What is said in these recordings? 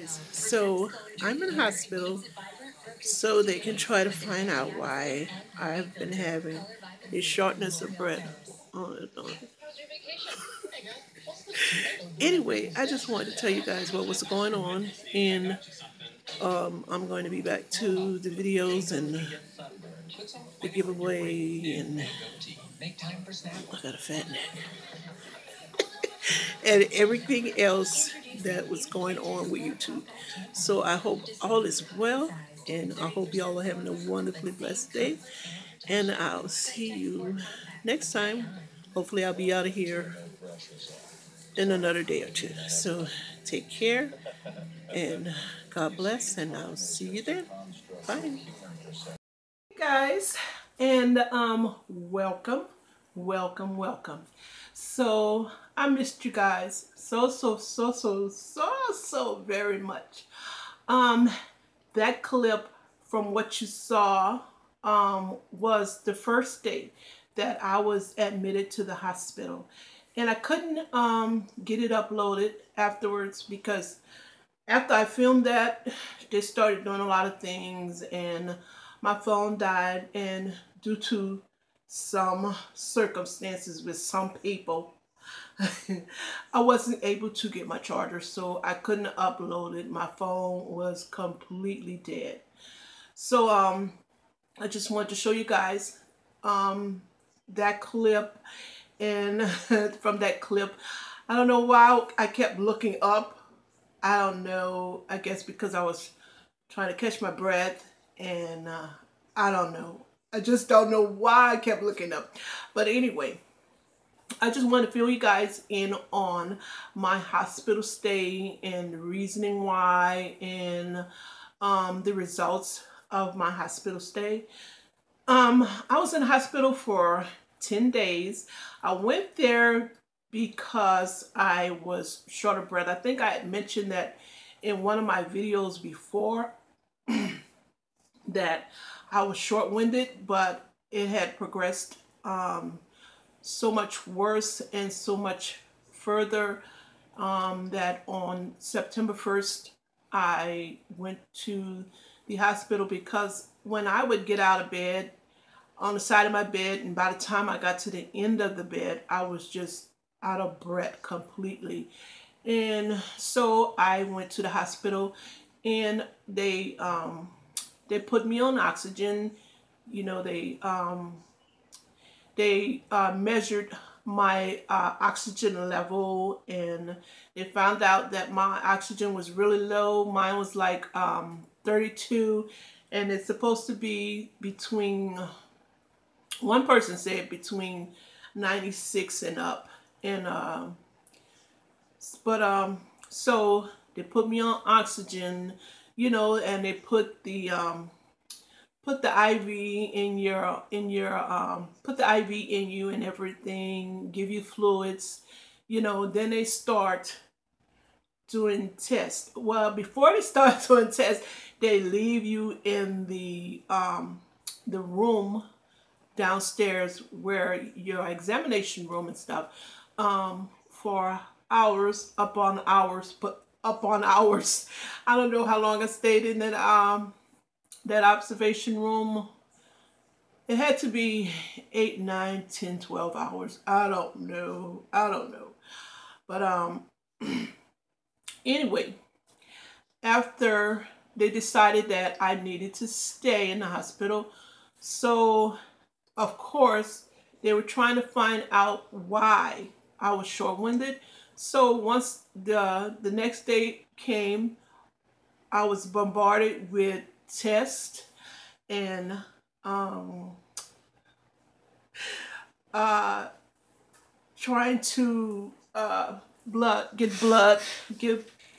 So I'm in the hospital so they can try to find out why I've been having a shortness of breath. On and on. Anyway, I just wanted to tell you guys what was going on, and I'm going to be back to the videos and the giveaway, and I got a fat neck, and everything else that was going on with YouTube. So I hope all is well, and I hope y'all are having a wonderfully blessed day. And I'll see you next time. Hopefully, I'll be out of here in another day or two. So take care and God bless, and I'll see you then. Bye. Hey guys, and welcome, welcome. So I missed you guys so very much. That clip from what you saw was the first day that I was admitted to the hospital, and I couldn't get it uploaded afterwards because after I filmed that, they started doing a lot of things and my phone died, and due to some circumstances with some people, I wasn't able to get my charger, so I couldn't upload it. My phone was completely dead. So I just wanted to show you guys that clip, and from that clip, I don't know why I kept looking up. I don't know, I guess because I was trying to catch my breath, and I don't know. I just don't know why I kept looking up. But anyway, I just want to fill you guys in on my hospital stay and the reasoning why, and the results of my hospital stay. I was in the hospital for 10 days. I went there because I was short of breath. I think I had mentioned that in one of my videos before that I was short-winded, but it had progressed so much worse and so much further that on September 1st I went to the hospital, because when I would get out of bed, on the side of my bed, and by the time I got to the end of the bed, I was just out of breath completely. And so I went to the hospital, and they put me on oxygen. You know, they measured my oxygen level, and they found out that my oxygen was really low. Mine was like 32, and it's supposed to be between, one person said between 96 and up. And so they put me on oxygen, you know, and they put the IV in your put the IV in you and everything, give you fluids, you know. Then they start doing tests. Well, before they start doing tests, they leave you in the room downstairs, where your examination room and stuff, for hours upon hours, I don't know how long I stayed in that observation room. It had to be 8, 9, 10, 12 hours. I don't know. But anyway, after they decided that I needed to stay in the hospital, so of course they were trying to find out why I was short-winded. So once the next day came, I was bombarded with tests and trying to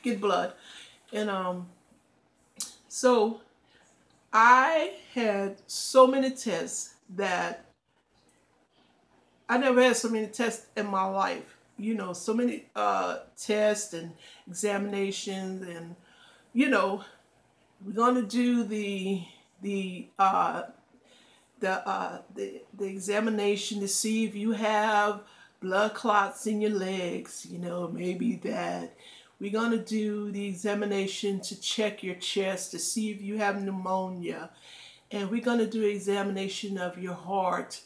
get blood, and so I had so many tests that I never had so many tests in my life. You know, so many tests and examinations, and you know, we're gonna do the examination to see if you have blood clots in your legs. You know, maybe that. We're going to do the examination to check your chest to see if you have pneumonia. And we're going to do an examination of your heart,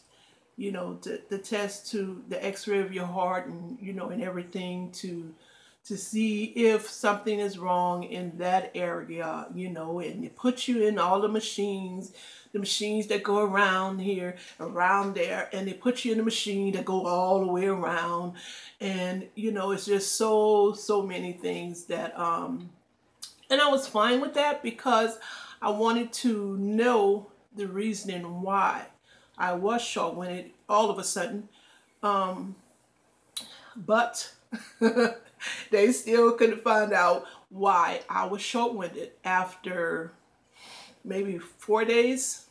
you know, the test to the x-ray of your heart and, you know, and everything to see if something is wrong in that area, you know, and it puts you in all the machines that go around here, around there, and they put you in a machine that go all the way around. And, you know, it's just so many things that, and I was fine with that because I wanted to know the reasoning why I was short-winded all of a sudden. But they still couldn't find out why I was short-winded after maybe 4 days,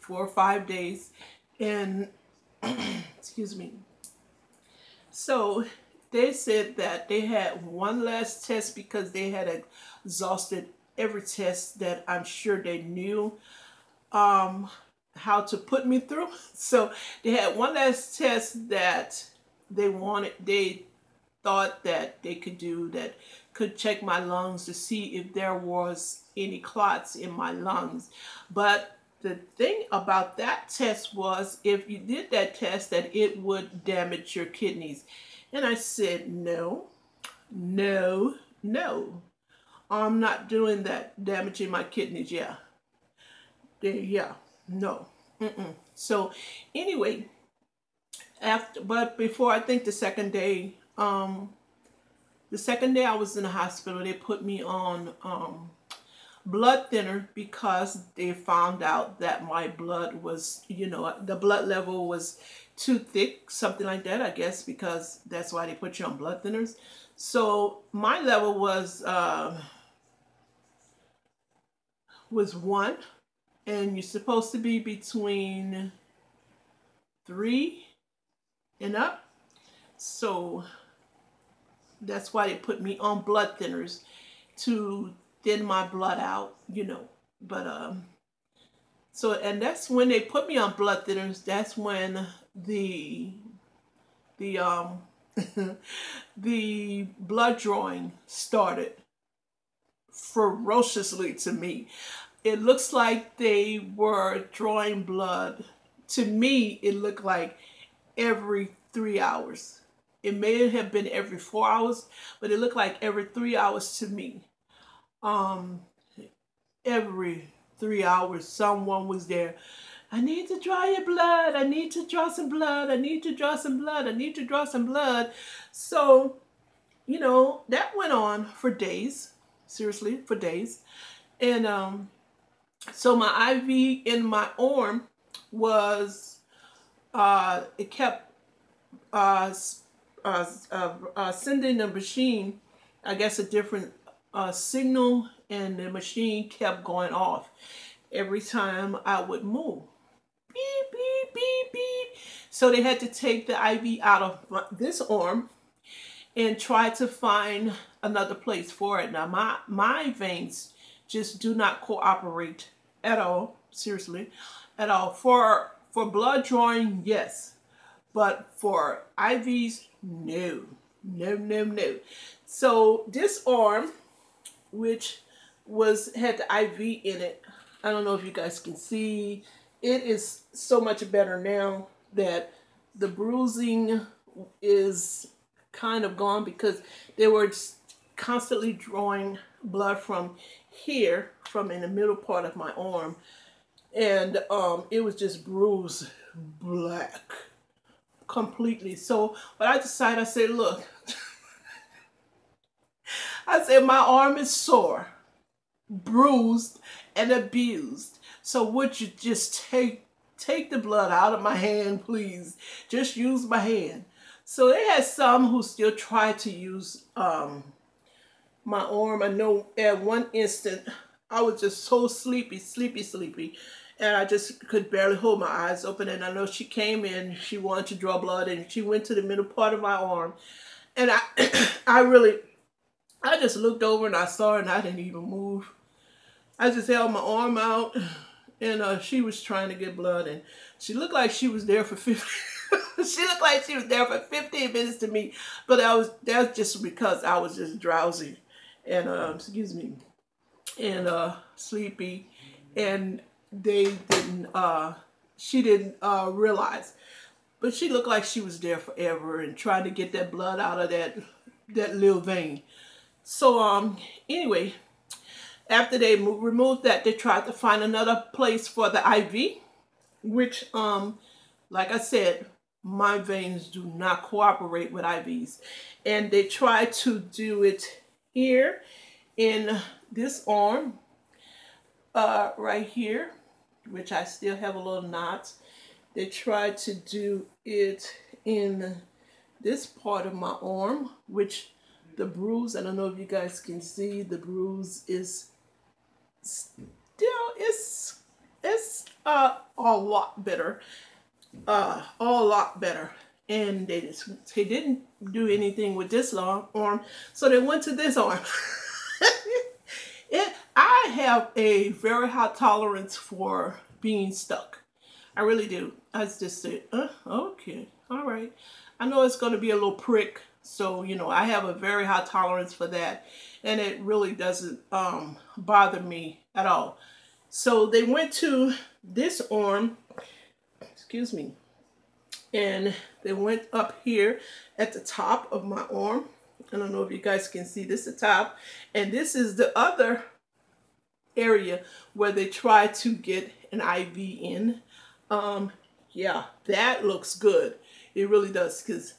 4 or 5 days. And excuse me. So they said that they had one last test because they had exhausted every test that I'm sure they knew how to put me through. So they had one last test that they thought that they could do that could check my lungs to see if there was any clots in my lungs. But the thing about that test was if you did that test that it would damage your kidneys. And I said, no, I'm not doing that, damaging my kidneys. No. So anyway, but before, I think the second day I was in the hospital, they put me on blood thinner because they found out that my blood was, you know, the blood level was too thick, something like that, I guess, because that's why they put you on blood thinners. So my level was 1, and you're supposed to be between 3 and up. So that's why they put me on blood thinners to thin my blood out, you know. But so, and that's when they put me on blood thinners, that's when the the blood drawing started ferociously to me. It looks like they were drawing blood. To me, it looked like every 3 hours. It may have been every 4 hours, but it looked like every 3 hours to me. Every 3 hours, someone was there. I need to draw your blood. I need to draw some blood. I need to draw some blood. I need to draw some blood. So, you know, that went on for days. Seriously, for days. And so my IV in my arm was, it kept sending the machine, I guess, a different signal, and the machine kept going off every time I would move. Beep, beep, beep, beep. So they had to take the IV out of this arm and try to find another place for it. Now my veins just do not cooperate at all, seriously, at all. For blood drawing, yes, but for IVs, no. So this arm, which had the IV in it, I don't know if you guys can see, it is so much better now that the bruising is kind of gone because they were constantly drawing blood from here, from in the middle part of my arm, and it was just bruised black completely. So, but I decided, I said, look, I said, my arm is sore, bruised, and abused. So would you just take the blood out of my hand, please? Just use my hand. So they had some who still tried to use my arm. I know at one instant I was just so sleepy, and I just could barely hold my eyes open. And I know she came in, she wanted to draw blood, and she went to the middle part of my arm. And I just looked over and I saw her, and I didn't even move. I just held my arm out, and she was trying to get blood, and she looked like she was there for She looked like she was there for 15 minutes to me, but that was just because I was just drowsy and excuse me, and sleepy, and they didn't she didn't realize. But she looked like she was there forever and trying to get that blood out of that little vein. So anyway, after they removed that, they tried to find another place for the IV, which like I said, my veins do not cooperate with IVs. And they tried to do it here in this arm, right here, which I still have a little knot. They tried to do it in this part of my arm, which the bruise, I don't know if you guys can see, the bruise is still, it's a lot better. A lot better. And they didn't do anything with this arm, so they went to this arm. I have a very high tolerance for being stuck. I really do. I just say, okay, all right. I know it's going to be a little prick, so you know I have a very high tolerance for that, and it really doesn't bother me at all. So they went to this arm, excuse me, and they went up here at the top of my arm. I don't know if you guys can see this at the top, and this is the other area where they try to get an IV in. Yeah, that looks good. It really does, because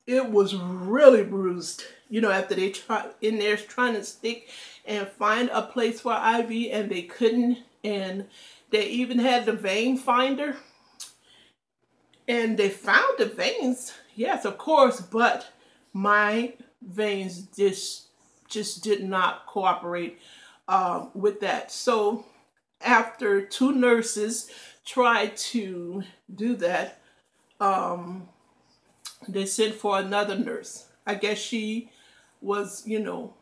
it was really bruised, you know, after they tried in there trying to stick and find a place for IV, and they couldn't. And they even had the vein finder, and they found the veins, yes, of course, but my veins just did not cooperate with that. So after 2 nurses tried to do that, they sent for another nurse. I guess she was, you know,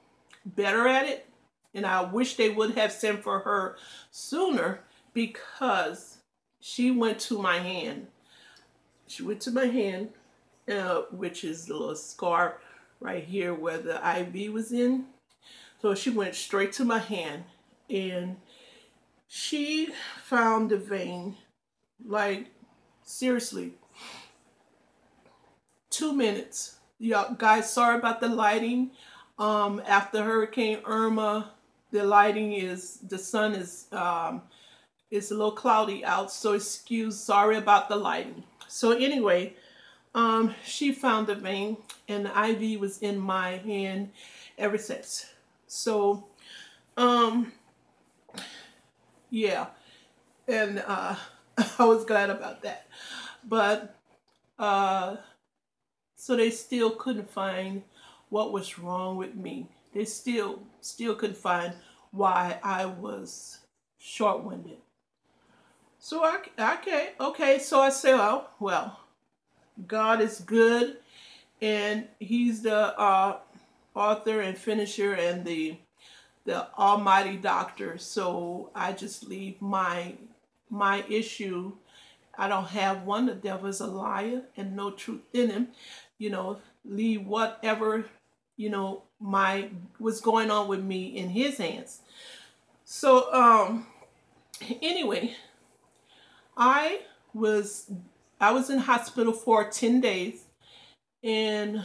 better at it, and I wish they would have sent for her sooner, because she went to my hand. She went to my hand, which is the little scar right here where the IV was in. So she went straight to my hand, and she found the vein, like, seriously, 2 minutes. Y'all guys, sorry about the lighting. After Hurricane Irma, the lighting is, the sun is, it's a little cloudy out, so excuse, sorry about the lighting. So anyway, she found the vein, and the IV was in my hand ever since. So, yeah, and I was glad about that. But, so they still couldn't find what was wrong with me. They still couldn't why I was short-winded. So okay, so I say, oh, well, God is good, and he's the author and finisher and the almighty doctor. So I just leave my issue. I don't have one. The devil is a liar and no truth in him. You know, leave whatever, you know, what's going on with me in his hands. So anyway, I was in hospital for 10 days, and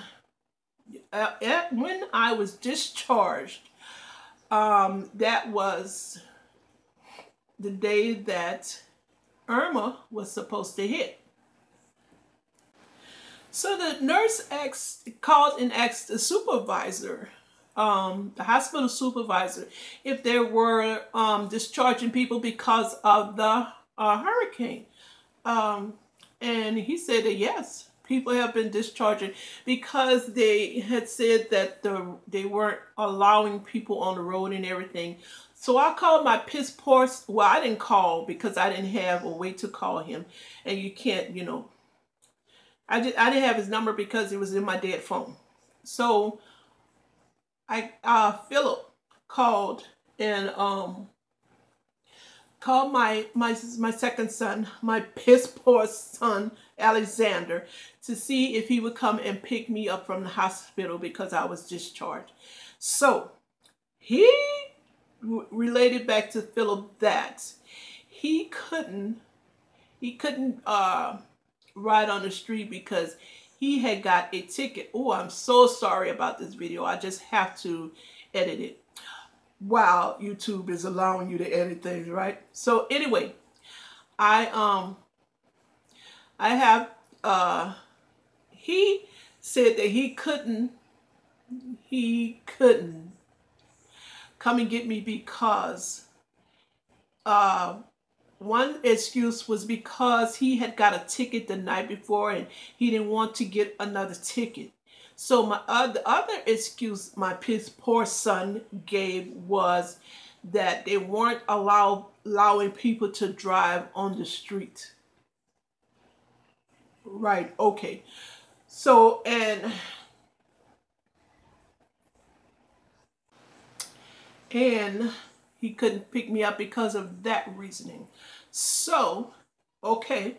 when I was discharged, that was the day that Irma was supposed to hit. So the nurse called and asked the supervisor, the hospital supervisor, if they were discharging people because of the hurricane. And he said that yes, people have been discharging because they had said that they weren't allowing people on the road and everything. So I called my piss poor, well, I didn't call because I didn't have a way to call him. And you can't, you know, I didn't have his number because it was in my dead phone. So Philip called and called my second son, my piss poor son, Alexander, to see if he would come and pick me up from the hospital because I was discharged. So he related back to Philip that he couldn't ride on the street because he had got a ticket. Oh, I'm so sorry about this video. I just have to edit it. Wow, YouTube is allowing you to edit things, right? So anyway, he said that he couldn't come and get me because one excuse was because he had got a ticket the night before and he didn't want to get another ticket. So the other excuse my poor son gave was that they weren't allowing people to drive on the street. Right, okay. So, and he couldn't pick me up because of that reasoning. So, okay,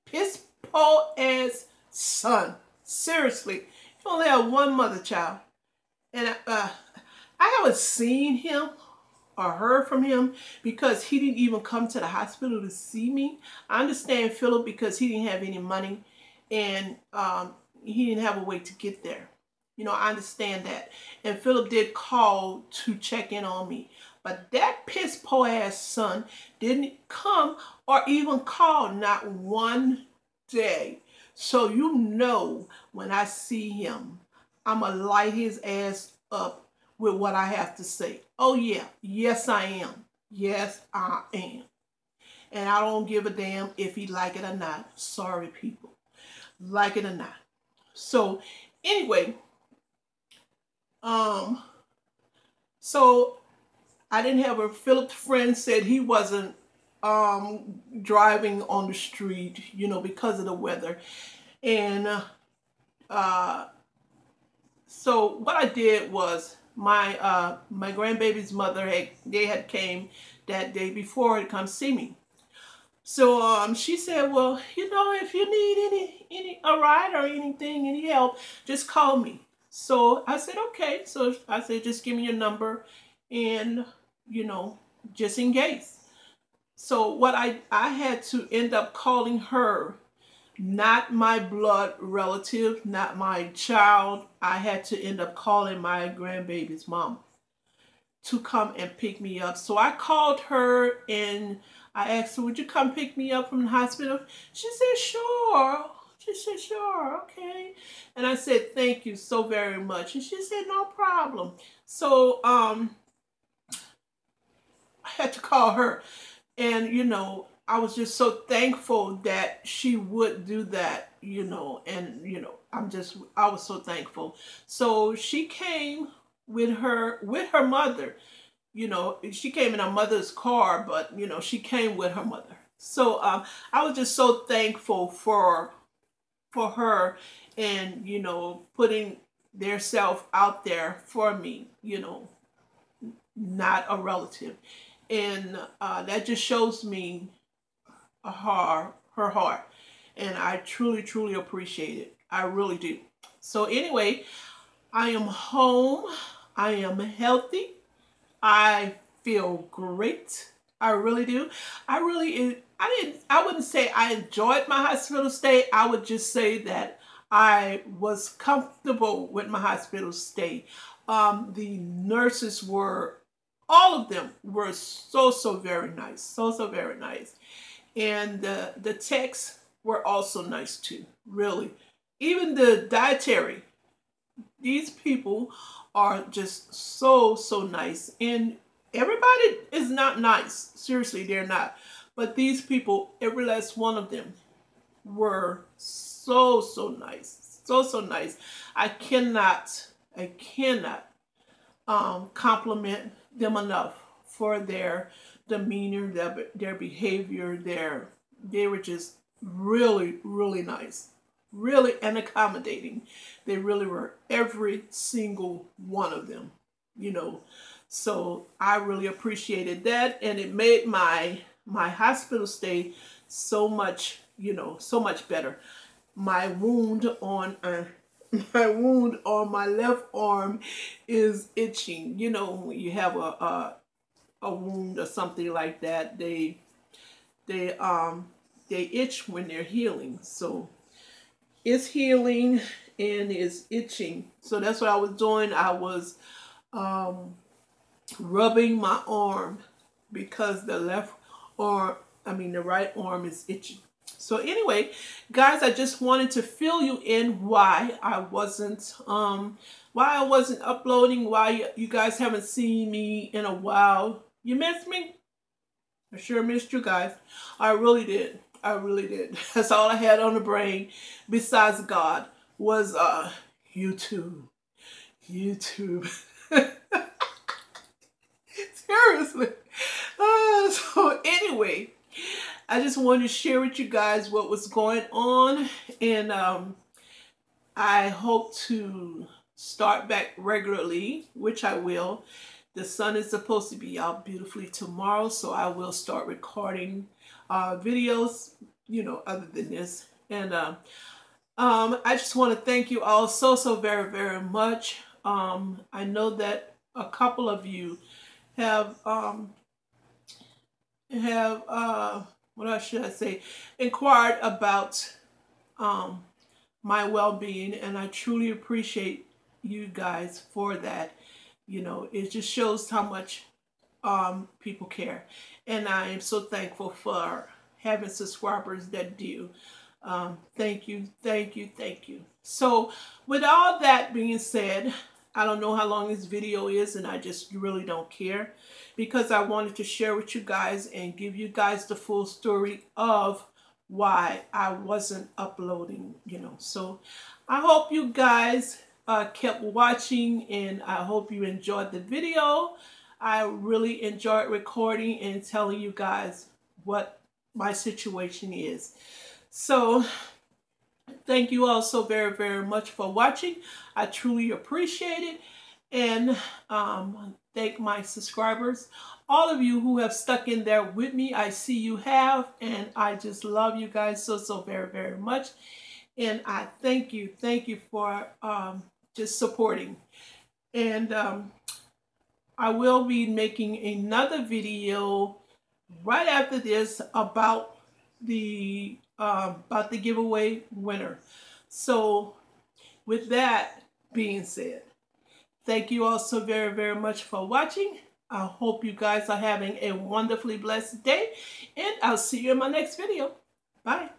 piss poor ass son. Seriously, you only have one mother child. And I haven't seen him or heard from him because he didn't even come to the hospital to see me. I understand Philip because he didn't have any money and he didn't have a way to get there. You know, I understand that. And Philip did call to check in on me. But that piss poor ass son didn't come or even call, not one day. So you know when I see him, I'm going to light his ass up with what I have to say. Oh yeah, yes I am. Yes I am. And I don't give a damn if he like it or not. Sorry people. Like it or not. So anyway, so I didn't have a Philip's friend said he wasn't driving on the street, you know, because of the weather. And so what I did was my grandbaby's mother had came that day before to come see me. So she said, well, you know, if you need a ride or anything, any help, just call me. So I said, okay. So I said, just give me your number and, you know, just in case. So what I had to end up calling her, not my blood relative, not my child. I had to end up calling my grandbaby's mom to come and pick me up. So I called her and I asked her, would you come pick me up from the hospital? She said, sure. She said, sure, okay. And I said, thank you so very much. And she said, no problem. So I had to call her. And, you know, I was just so thankful that she would do that, you know. And, you know, I was so thankful. So she came with her mother. You know, she came in her mother's car, but, you know, she came with her mother. So I was just so thankful for her and, you know, putting their self out there for me, you know, not a relative. And that just shows me her heart. And I truly, truly appreciate it. I really do. So anyway, I am home. I am healthy. I feel great. I really do. I wouldn't say I enjoyed my hospital stay. I would just say that I was comfortable with my hospital stay. The nurses were, all of them were so very nice. So very nice. And the techs were also nice too, really. Even the dietary, these people are just so nice. And everybody is not nice. Seriously, they're not. But these people, every last one of them, were so nice. So nice. I cannot compliment them enough for their demeanor, their behavior. They were just really nice. Really and accommodating. They really were, every single one of them, you know. So I really appreciated that, and it made my hospital stay so much, you know, so much better. my wound on my wound on my left arm is itching. You know, when you have a wound or something like that, they itch when they're healing. So it's healing and it's itching. So that's what I was doing. I was rubbing my arm because the right arm is itching. So anyway, guys, I just wanted to fill you in why I wasn't uploading, why you guys haven't seen me in a while. You missed me? I sure missed you guys. I really did. I really did. That's all I had on the brain besides God was YouTube. Seriously. So anyway, I just wanted to share with you guys what was going on, and I hope to start back regularly, which I will. The sun is supposed to be out beautifully tomorrow, so I will start recording videos, you know, other than this. And I just want to thank you all so very, very much. I know that a couple of you have what should I say, inquired about my well-being, and I truly appreciate you guys for that. You know, it just shows how much people care, and I am so thankful for having subscribers that do. Thank you, thank you, thank you. So with all that being said, I don't know how long this video is, and I just really don't care, because I wanted to share with you guys and give you guys the full story of why I wasn't uploading, you know. So I hope you guys kept watching, and I hope you enjoyed the video. I really enjoyed recording and telling you guys what my situation is. So thank you all so very, very much for watching. I truly appreciate it. And thank my subscribers, all of you who have stuck in there with me. I see you have, and I just love you guys so very, very much. And I thank you for just supporting. And I will be making another video right after this about the giveaway winner. So with that being said, thank you all so very, very much for watching. I hope you guys are having a wonderfully blessed day, and I'll see you in my next video. Bye.